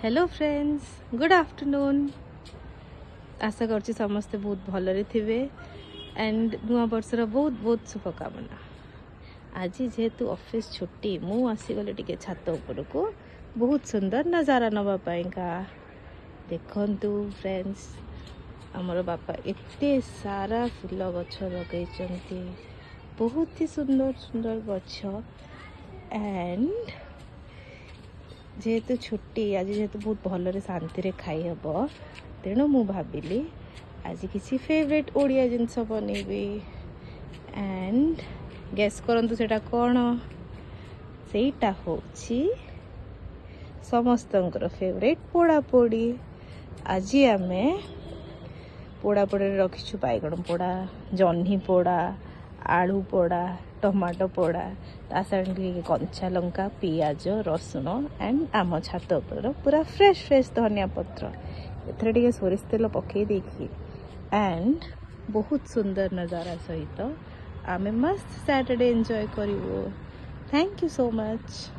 Hello friends, good afternoon. आशा कर समस्ते बहुत भलरे थे एंड नुआ वर्षर बहुत बहुत शुभकामना। आज जेहेतु ऑफिस छुट्टी मु आसीगली टिके छात उपरको बहुत सुंदर नजारा नवापाइका। देखंतु फ्रेंड्स, आमर बापा एते सारा फूल गछ लगे, बहुत ही सुंदर सुंदर गछ। एंड जेहेतु छुट्टी आज जेहेतु बहुत भलरे शांति खाई हम, तेणु मु भाविली आज किसी फेवरेट ओडिया जिनस बनैबी। एंड गेस करंतु सेटा कौन? सेटा होची समस्तंकर फेवरेट पोड़ा पोड़ी। आज आमे पोड़ा पोड़ी रखीचु बैगण पोड़ा, जह्नी पोड़ा, आलू पोड़ा, टमाटो पोड़ा, ता साथे कंचा लंका, पियाज, रसुण एंड आम छात उपर पूरा फ्रेश फ्रेश धनिया पत्र एथरे टिके सोरिष तेल पकई देकी एंड बहुत सुंदर नजारा सहित आमे मस्त सैटरडे एंजॉय करिवो। Thank you so much.